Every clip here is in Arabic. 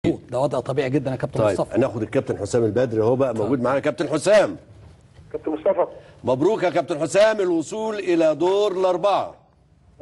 ده وضع طبيعي جدا يا كابتن مصطفى. طيب هناخد الكابتن حسام البدري اهو بقى موجود معانا. كابتن حسام، كابتن مصطفى، مبروك يا كابتن حسام الوصول الى دور الاربعه.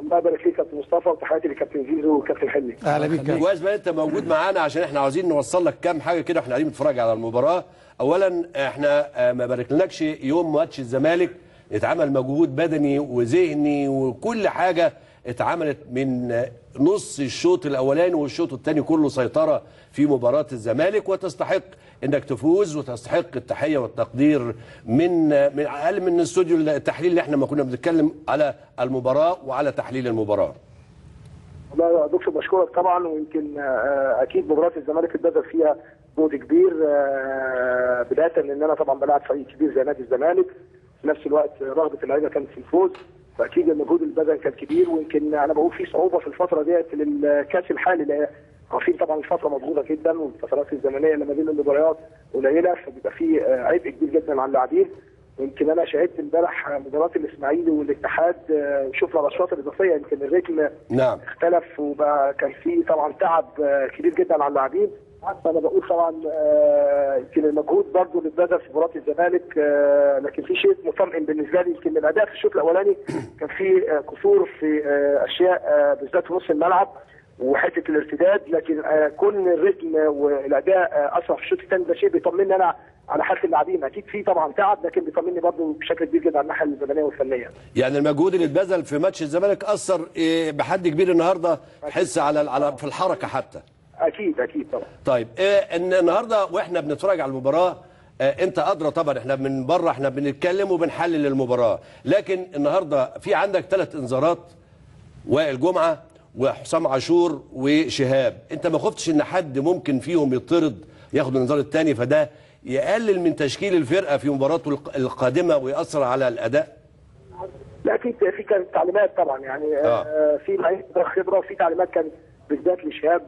الله يبارك فيك كابتن مصطفى، وتحياتي لكابتن زيزو وكابتن حلمي. اهلا بيك. كويس بقى انت موجود معانا عشان احنا عاوزين نوصل لك كام حاجه كده واحنا قاعدين بنتفرج على المباراه. اولا احنا ما باركلكش يوم ماتش الزمالك، اتعمل مجهود بدني وذهني وكل حاجه اتعملت من نص الشوط الاولاني والشوط الثاني كله سيطره في مباراه الزمالك، وتستحق انك تفوز وتستحق التحيه والتقدير من اقل من استوديو التحليل اللي احنا ما كنا بنتكلم على المباراه وعلى تحليل المباراه. والله يا دكتور بشكرك طبعا، ويمكن اكيد مباراه الزمالك اتبذل فيها جهد كبير، بدايه ان انا طبعا بلاعب فريق كبير زي نادي الزمالك، في نفس الوقت رغبه اللعيبه كانت في الفوز، فاكيد المجهود البدني كان كبير. ويمكن انا بقول في صعوبه في الفتره ديت للكاس الحالي، لان عارفين طبعا الفتره مضغوطه جدا والفترات الزمنيه اللي ما بين المباريات قليله، فبيبقى في عبء كبير جدا على اللاعبين. ويمكن انا شاهدت امبارح مباراه الاسماعيلي والاتحاد، شفنا الاشواط الاضافيه، يمكن الريتم نعم اختلف وبقى كان في طبعا تعب كبير جدا على اللاعبين. فانا بقول طبعا يمكن المجهود برضه اللي اتبذل في مباراه الزمالك، لكن في شيء مطمئن بالنسبه لي. يمكن الاداء في الشوط الاولاني كان في قصور في اشياء بالذات في نص الملعب وحته الارتداد، لكن كون الريتم والاداء اسرع في الشوط الثاني ده شيء بيطمني انا على حاله اللاعبين. اكيد في طبعا تعب، لكن بيطمني برضه بشكل كبير جدا على الناحيه البدنيه والفنيه. يعني المجهود اللي اتبذل في ماتش الزمالك اثر بحد كبير النهارده، حس على في الحركه حتى. اكيد طبعا. طيب ان النهارده واحنا بنتفرج على المباراه، انت ادرى طبعا، احنا من بره احنا بنتكلم وبنحلل المباراه، لكن النهارده في عندك 3 انذارات، وائل جمعه وحسام عاشور وشهاب. انت ما خفتش ان حد ممكن فيهم يطرد ياخد الانذار الثاني، فده يقلل من تشكيل الفرقه في مباراته القادمه ويأثر على الاداء؟ لا اكيد في كانت تعليمات طبعا، يعني في لعيبه خبره، وفي تعليمات كانت بالذات لشهاب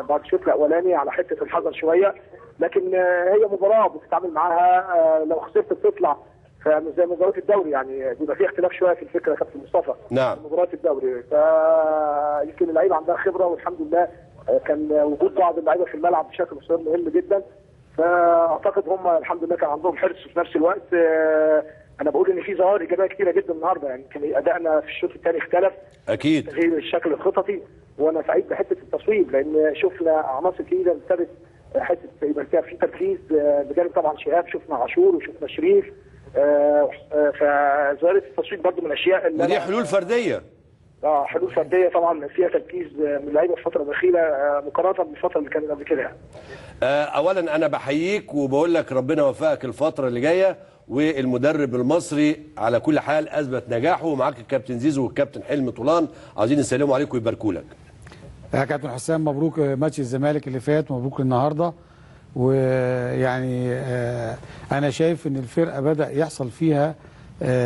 بعد الشوط الاولاني على حته الحذر شويه، لكن هي مباراه بتتعامل معاها، لو خسرت بتطلع، فمش زي مباراه الدوري، يعني بيبقى في اختلاف شويه في الفكره يا كابتن مصطفى. نعم. مباراه الدوري فيمكن اللعيبه عندها خبره، والحمد لله كان وجود بعض اللعيبه في الملعب بشكل مهم جدا، فاعتقد هم الحمد لله كان عندهم حرص. في نفس الوقت انا بقول ان في ظواهر ايجابيه كثيره جدا النهارده، يعني يمكن ادائنا في الشوط الثاني اختلف اكيد، تغيير الشكل الخططي، وانا سعيد بحته التصويب، لان شفنا عناصر كثيره ابتدت حته يبقى فيها في تركيز بجانب طبعا شهاب، شفنا عاشور وشفنا شريف، فظاهره التصويب برضه من الاشياء اللي ودي حلول فرديه. حلول فرديه طبعا فيها تركيز من اللعيبه في الفتره الاخيره مقارنه بالفتره اللي كانت قبل كده. اولا انا بحييك وبقول لك ربنا يوفقك الفتره اللي جايه، والمدرب المصري على كل حال اثبت نجاحه، ومعاك الكابتن زيزو والكابتن حلمي طولان، عايزين يسلموا عليك ويباركوا لك. يا كابتن حسام مبروك ماتش الزمالك اللي فات، مبروك النهارده. ويعني انا شايف ان الفرقه بدا يحصل فيها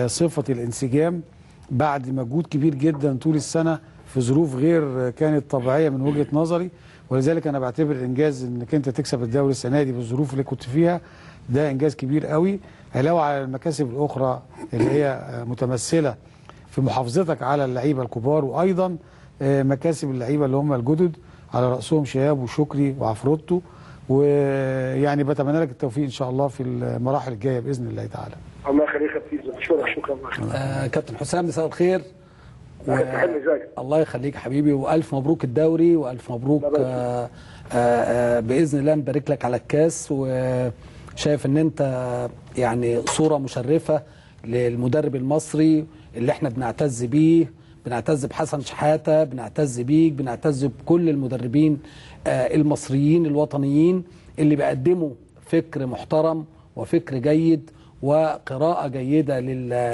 صفه الانسجام بعد مجهود كبير جدا طول السنه في ظروف غير كانت طبيعيه من وجهه نظري، ولذلك انا بعتبر انجاز انك انت تكسب الدوري السنه دي بالظروف اللي كنت فيها، ده انجاز كبير قوي، علاوه على المكاسب الاخرى اللي هي متمثله في محافظتك على اللعيبه الكبار، وايضا مكاسب اللعيبه اللي هم الجدد على راسهم شهاب وشكري وعفروتو، ويعني بتمنى لك التوفيق ان شاء الله في المراحل الجايه باذن الله تعالى. الله يخليك يا كابتن، شكرا. كابتن حسام مساء الخير. الله يخليك حبيبي، والف مبروك الدوري، والف مبروك باذن الله نبارك لك على الكاس. وشايف ان انت يعني صوره مشرفه للمدرب المصري اللي احنا بنعتز بيه، بنعتز بحسن شحاته، بنعتز بيك، بنعتز بكل المدربين المصريين الوطنيين اللي بيقدموا فكر محترم وفكر جيد وقراءة جيدة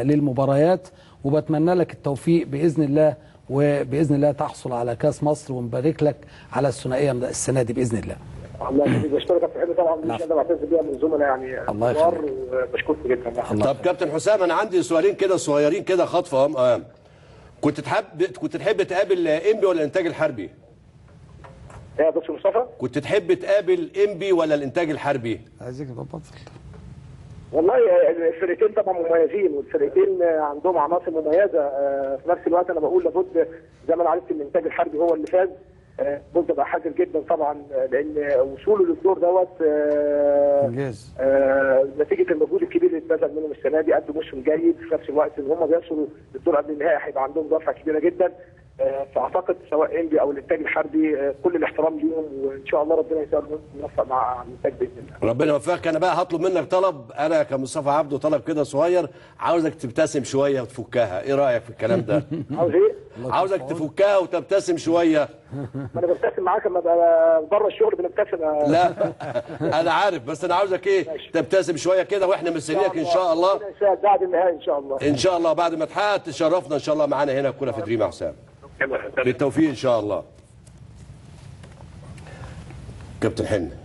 للمباريات. وبتمنى لك التوفيق بإذن الله، وبإذن الله تحصل على كاس مصر، ونبارك لك على الثنائية السنة دي بإذن الله. الله يخليك، بشكرك يا كابتن طبعا، مش انا بعتز بيها من الزملاء يعني، الله يخليك، وبشكرك جدا. طب كابتن حسام، انا عندي سؤالين كده صغيرين كده خطفه. كنت تحب تقابل انبي ولا الانتاج الحربي؟ يا دكتور مصطفى، كنت تحب تقابل انبي ولا الانتاج الحربي؟ عايزك تبطل. والله الفرقتين طبعا مميزين، والفرقتين عندهم عناصر مميزه، في نفس الوقت انا بقول لابد زي ما انا عرفت الانتاج الحربي هو اللي فاز، ممكن ابقى حذر جدا طبعا، لان وصوله للدور دوت انجاز نتيجه المجهود الكبير اللي اتبذل منهم السنه دي، قدموا موسم جيد. في نفس الوقت ان هم بيوصلوا للدور قبل النهائي هيبقى عندهم دفعه كبيره جدا. فاعتقد سواء انبي او الانتاج الحربي كل الاحترام ليهم، وان شاء الله ربنا يسهل نوفق مع الانتاج باذن الله. ربنا يوفقك. انا بقى هطلب منك طلب، انا كمصطفى عبده طلب كده صغير، عاوزك تبتسم شويه وتفكها، ايه رايك في الكلام ده؟ عاوز ايه؟ عاوزك تفكها وتبتسم شويه. ما انا ببتسم معاك لما ابقى بره الشغل بنبتسم. لا انا عارف، بس انا عاوزك ايه، تبتسم شويه كده، واحنا مستنيينك ان شاء الله بعد النهائي ان شاء الله. ان شاء الله بعد ما تحقق تشرفنا ان شاء الله معانا هنا كوره في دريم يا حسام. بالتوفيق ان شاء الله. كابتن حنة.